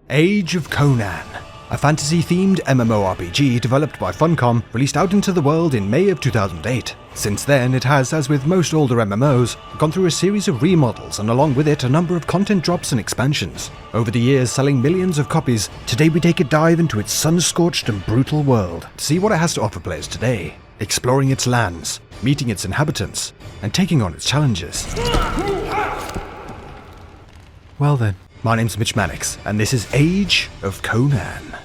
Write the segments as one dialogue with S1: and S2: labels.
S1: Age of Conan, a fantasy-themed MMORPG developed by Funcom, released out into the world in May of 2008. Since then, it has, as with most older MMOs, gone through a series of remodels and along with it a number of content drops and expansions. Over the years selling millions of copies, today we take a dive into its sun-scorched and brutal world to see what it has to offer players today, exploring its lands, meeting its inhabitants, and taking on its challenges. Well then. My name's MitchManix, and this is Age of Conan.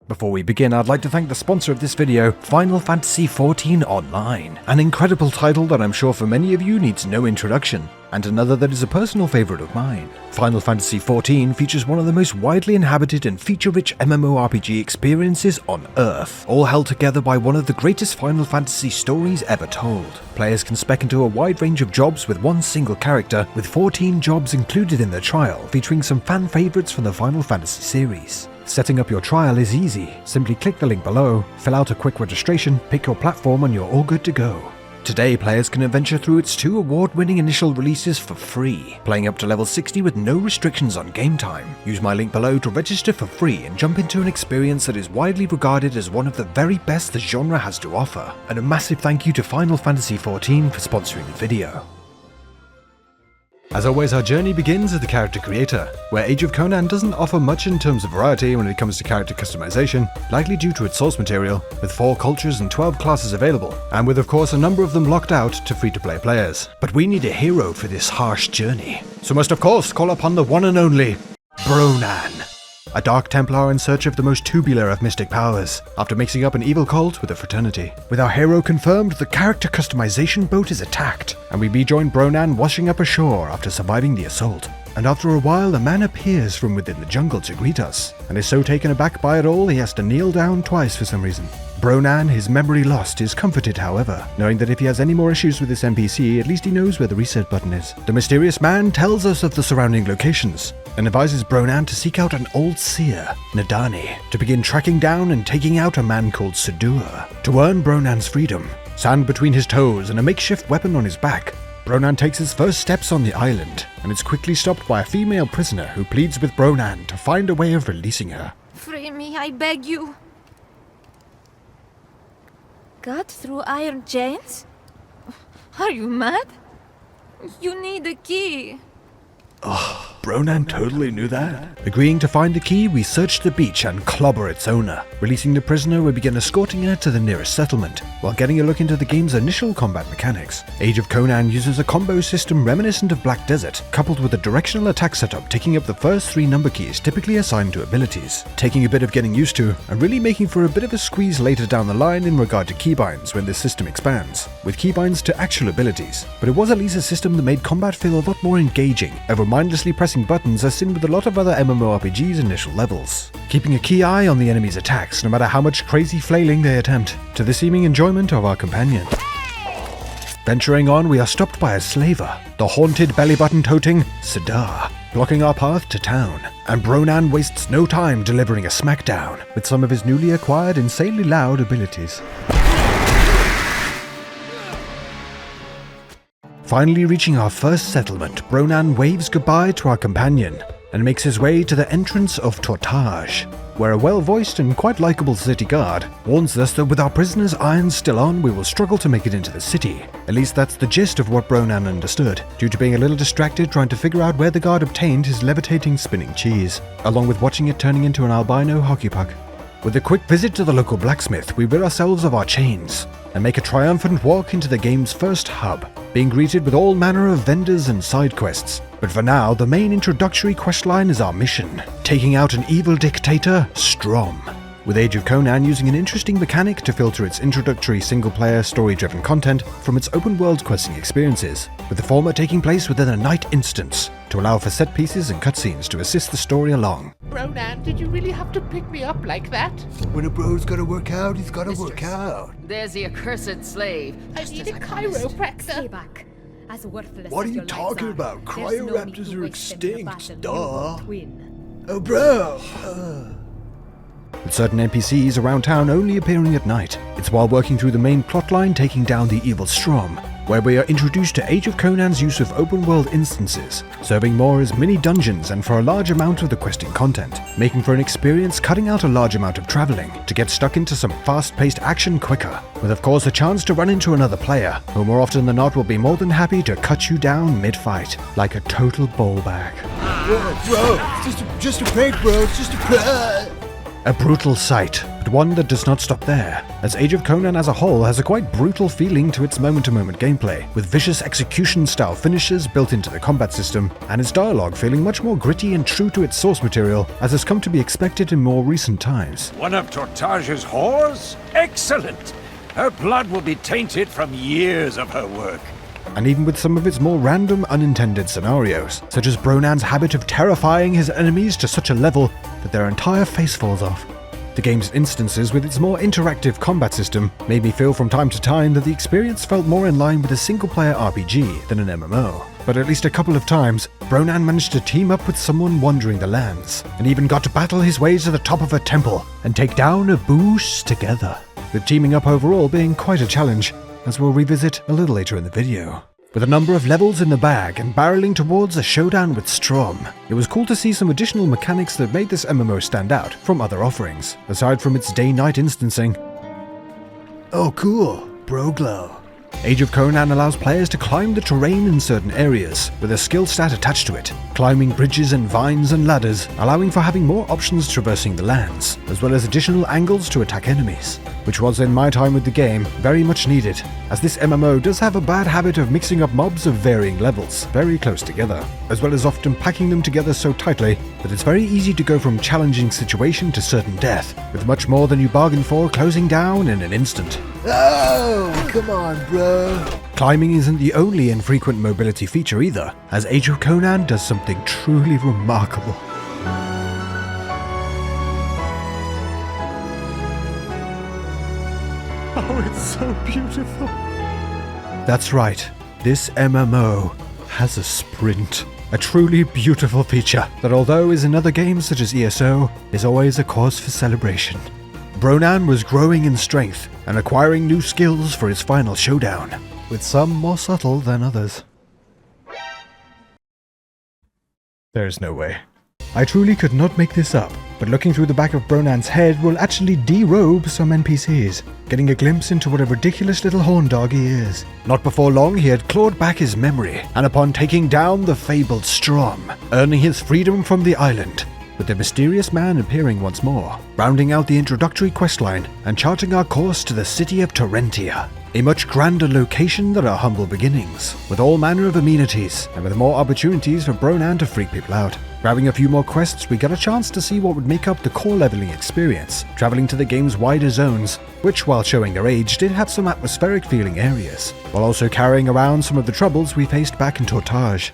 S1: Before we begin, I'd like to thank the sponsor of this video, Final Fantasy XIV Online, an incredible title that I'm sure for many of you needs no introduction, and another that is a personal favourite of mine. Final Fantasy XIV features one of the most widely inhabited and feature-rich MMORPG experiences on Earth, all held together by one of the greatest Final Fantasy stories ever told. Players can spec into a wide range of jobs with one single character, with 14 jobs included in the trial, featuring some fan favourites from the Final Fantasy series. Setting up your trial is easy. Simply click the link below, fill out a quick registration, pick your platform, and you're all good to go. Today, players can adventure through its 2 award-winning initial releases for free, playing up to level 60 with no restrictions on game time. Use my link below to register for free and jump into an experience that is widely regarded as one of the very best the genre has to offer. And a massive thank you to Final Fantasy XIV for sponsoring the video. As always, our journey begins at the character creator, where Age of Conan doesn't offer much in terms of variety when it comes to character customization, likely due to its source material, with 4 cultures and 12 classes available, and with of course a number of them locked out to free-to-play players. But we need a hero for this harsh journey, so must of course call upon the one and only Bronan, a Dark Templar in search of the most tubular of mystic powers, after mixing up an evil cult with a fraternity. With our hero confirmed, the character customization boat is attacked, and we rejoin Bronan washing up ashore after surviving the assault. And after a while, a man appears from within the jungle to greet us, and is so taken aback by it all he has to kneel down twice for some reason. Bronan, his memory lost, is comforted however, knowing that if he has any more issues with this NPC, at least he knows where the reset button is. The mysterious man tells us of the surrounding locations, and advises Bronan to seek out an old seer, Nadani, to begin tracking down and taking out a man called Sudur. To earn Bronan's freedom, sand between his toes and a makeshift weapon on his back, Bronan takes his first steps on the island, and is quickly stopped by a female prisoner who pleads with Bronan to find a way of releasing her.
S2: Free me, I beg you. Cut through iron chains? Are you mad? You need a key.
S1: Oh, Bronan totally knew that. Agreeing to find the key, we search the beach and clobber its owner. Releasing the prisoner, we begin escorting her to the nearest settlement, while getting a look into the game's initial combat mechanics. Age of Conan uses a combo system reminiscent of Black Desert, coupled with a directional attack setup taking up the first 3 number keys typically assigned to abilities, taking a bit of getting used to, and really making for a bit of a squeeze later down the line in regard to keybinds when this system expands, with keybinds to actual abilities. But it was at least a system that made combat feel a lot more engaging, over mindlessly pressing buttons as seen with a lot of other MMORPG's initial levels, keeping a key eye on the enemy's attacks no matter how much crazy flailing they attempt, to the seeming enjoyment of our companion. Venturing on, we are stopped by a slaver, the haunted belly-button-toting Sudur, blocking our path to town, and Bronan wastes no time delivering a smackdown with some of his newly acquired insanely loud abilities. Finally reaching our first settlement, Bronan waves goodbye to our companion and makes his way to the entrance of Tortage, where a well-voiced and quite likeable city guard warns us that with our prisoner's irons still on, we will struggle to make it into the city. At least that's the gist of what Bronan understood, due to being a little distracted trying to figure out where the guard obtained his levitating spinning cheese, along with watching it turning into an albino hockey puck. With a quick visit to the local blacksmith, we rid ourselves of our chains and make a triumphant walk into the game's first hub, being greeted with all manner of vendors and side quests. But for now, the main introductory questline is our mission, taking out an evil dictator, Strom. With Age of Conan using an interesting mechanic to filter its introductory single-player story-driven content from its open-world questing experiences, with the former taking place within a night instance, to allow for set pieces and cutscenes to assist the story along.
S3: Bronan, did you really have to pick me up like that?
S1: When a bro's gotta work out, he's gotta work out.
S4: There's the accursed slave.
S3: I need a chiropractor.
S5: Stay back. As worthless
S1: What are
S5: as
S1: you
S5: your
S1: talking
S5: lives are,
S1: about?
S5: there's no need
S1: Cryoptors
S5: to
S1: are
S5: waste them in a
S1: extinct,
S5: battle you
S1: duh.
S5: won't win.
S1: Oh bro! with certain NPCs around town only appearing at night. It's while working through the main plotline taking down the evil Strom, where we are introduced to Age of Conan's use of open-world instances, serving more as mini-dungeons and for a large amount of the questing content, making for an experience cutting out a large amount of travelling to get stuck into some fast-paced action quicker, with of course a chance to run into another player, who more often than not will be more than happy to cut you down mid-fight, like a total ball bag.
S6: Bro, just a prank, bro, it's just a prank.
S1: A brutal sight, but one that does not stop there, as Age of Conan as a whole has a quite brutal feeling to its moment-to-moment gameplay, with vicious execution-style finishes built into the combat system, and its dialogue feeling much more gritty and true to its source material, as has come to be expected in more recent times.
S7: One of Tortage's whores? Excellent! Her blood will be tainted from years of her work.
S1: And even with some of its more random, unintended scenarios, such as Bronan's habit of terrifying his enemies to such a level that their entire face falls off. The game's instances with its more interactive combat system made me feel from time to time that the experience felt more in line with a single-player RPG than an MMO. But at least a couple of times, Bronan managed to team up with someone wandering the lands, and even got to battle his way to the top of a temple and take down a Boosh together, with teaming up overall being quite a challenge, as we'll revisit a little later in the video. With a number of levels in the bag and barreling towards a showdown with Strom, it was cool to see some additional mechanics that made this MMO stand out from other offerings, aside from its day-night instancing. Oh cool, bro glow. Age of Conan allows players to climb the terrain in certain areas, with a skill stat attached to it, climbing bridges and vines and ladders, allowing for having more options traversing the lands, as well as additional angles to attack enemies, which was in my time with the game very much needed, as this MMO does have a bad habit of mixing up mobs of varying levels very close together, as well as often packing them together so tightly that it's very easy to go from challenging situation to certain death, with much more than you bargained for closing down in an instant.
S6: Oh, come on, bro.
S1: Climbing isn't the only infrequent mobility feature either, as Age of Conan does something truly remarkable. Oh, it's so beautiful. That's right, this MMO has a sprint. A truly beautiful feature that, although is in other games such as ESO, is always a cause for celebration. Bronan was growing in strength and acquiring new skills for his final showdown, with some more subtle than others. There's no way. I truly could not make this up, but looking through the back of Bronan's head will actually derobe some NPCs, getting a glimpse into what a ridiculous little horn dog he is. Not before long he had clawed back his memory, and upon taking down the fabled Strom, earning his freedom from the island, with the mysterious man appearing once more, rounding out the introductory questline and charting our course to the city of Torrentia, a much grander location than our humble beginnings, with all manner of amenities and with more opportunities for Bronan to freak people out. Grabbing a few more quests, we got a chance to see what would make up the core leveling experience, travelling to the game's wider zones, which, while showing their age, did have some atmospheric feeling areas, while also carrying around some of the troubles we faced back in Tortage.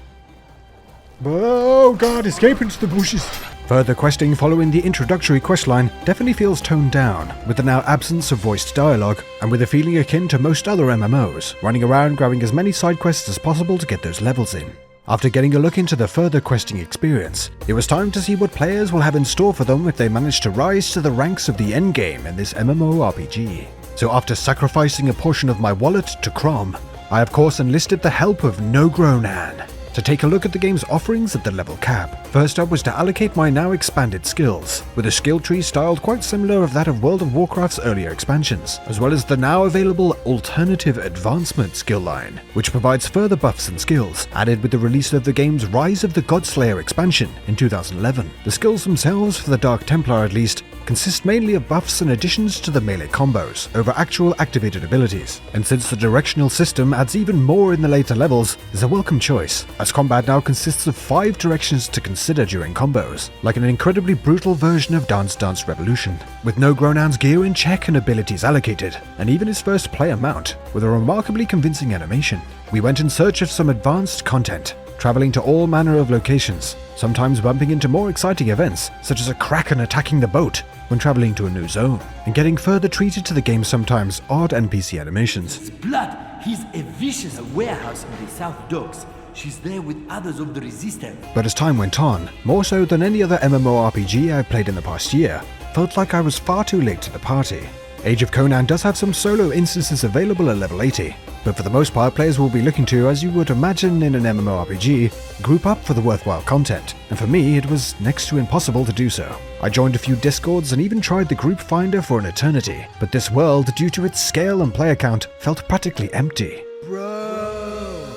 S1: Oh god, escape into the bushes! Further questing following the introductory questline definitely feels toned down, with the now absence of voiced dialogue, and with a feeling akin to most other MMOs, running around grabbing as many side quests as possible to get those levels in. After getting a look into the further questing experience, it was time to see what players will have in store for them if they manage to rise to the ranks of the endgame in this MMORPG. So after sacrificing a portion of my wallet to Crom, I of course enlisted the help of No Gronan to take a look at the game's offerings at the level cap. First up was to allocate my now expanded skills, with a skill tree styled quite similar of that of World of Warcraft's earlier expansions, as well as the now available Alternative Advancement skill line, which provides further buffs and skills, added with the release of the game's Rise of the Godslayer expansion in 2011. The skills themselves, for the Dark Templar at least, consist mainly of buffs and additions to the melee combos over actual activated abilities, and since the directional system adds even more in the later levels, is a welcome choice, as combat now consists of 5 directions to consider during combos, like an incredibly brutal version of Dance Dance Revolution, with No Gronan's gear in check and abilities allocated, and even his first player mount, with a remarkably convincing animation. We went in search of some advanced content, travelling to all manner of locations, sometimes bumping into more exciting events, such as a kraken attacking the boat when travelling to a new zone, and getting further treated to the game's sometimes odd NPC animations.
S8: His blood, he's a vicious warehouse in the South Docks. She's there with others of the Resistance.
S1: But as time went on, more so than any other MMORPG I've played in the past year, felt like I was far too late to the party. Age of Conan does have some solo instances available at level 80, but for the most part players will be looking to, as you would imagine in an MMORPG, group up for the worthwhile content, and for me it was next to impossible to do so. I joined a few discords and even tried the group finder for an eternity, but this world, due to its scale and player count, felt practically empty.
S6: Bro.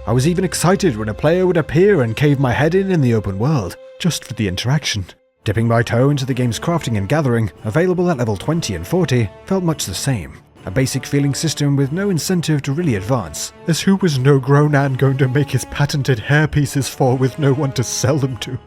S1: I was even excited when a player would appear and cave my head in the open world, just for the interaction. Dipping my toe into the game's crafting and gathering, available at level 20 and 40, felt much the same. A basic feeling system with no incentive to really advance, as who was no Gronan going to make his patented hairpieces for with no one to sell them to?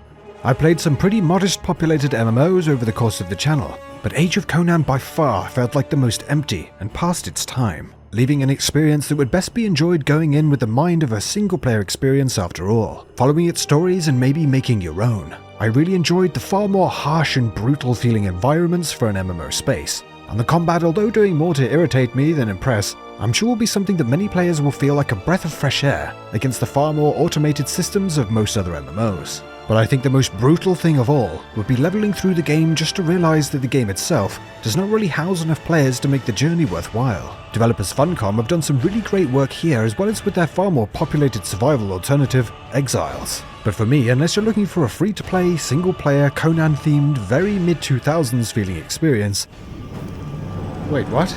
S1: I played some pretty modest populated MMOs over the course of the channel, but Age of Conan by far felt like the most empty and past its time, leaving an experience that would best be enjoyed going in with the mind of a single player experience after all, following its stories and maybe making your own. I really enjoyed the far more harsh and brutal feeling environments for an MMO space, and the combat, although doing more to irritate me than impress, I'm sure will be something that many players will feel like a breath of fresh air against the far more automated systems of most other MMOs. But I think the most brutal thing of all would be leveling through the game just to realize that the game itself does not really house enough players to make the journey worthwhile. Developers Funcom have done some really great work here, as well as with their far more populated survival alternative, Exiles. But for me, unless you're looking for a free-to-play, single-player, Conan-themed, very mid-2000s feeling experience... Wait, what?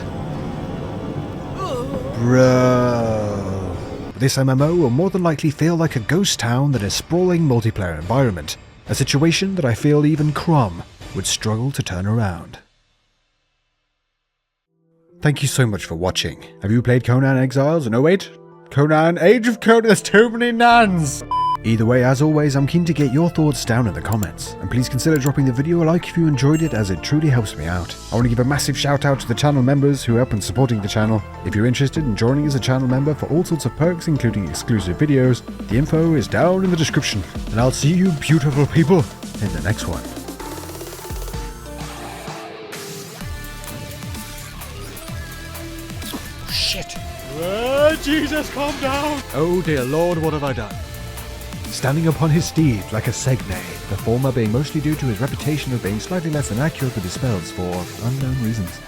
S1: Bro... This MMO will more than likely feel like a ghost town than a sprawling multiplayer environment, a situation that I feel even Crom would struggle to turn around. Thank you so much for watching. Have you played Conan Exiles? No, wait. Conan Age of Conan, there's too many nans! Either way, as always, I'm keen to get your thoughts down in the comments, and please consider dropping the video a like if you enjoyed it, as it truly helps me out. I want to give a massive shout out to the channel members who help in supporting the channel. If you're interested in joining as a channel member for all sorts of perks, including exclusive videos, the info is down in the description, and I'll see you beautiful people in the next one.
S6: Shit.
S1: Jesus, calm down! Oh dear lord, what have I done? Standing upon his steed like a Segne, the former being mostly due to his reputation of being slightly less than accurate with his spells for unknown reasons.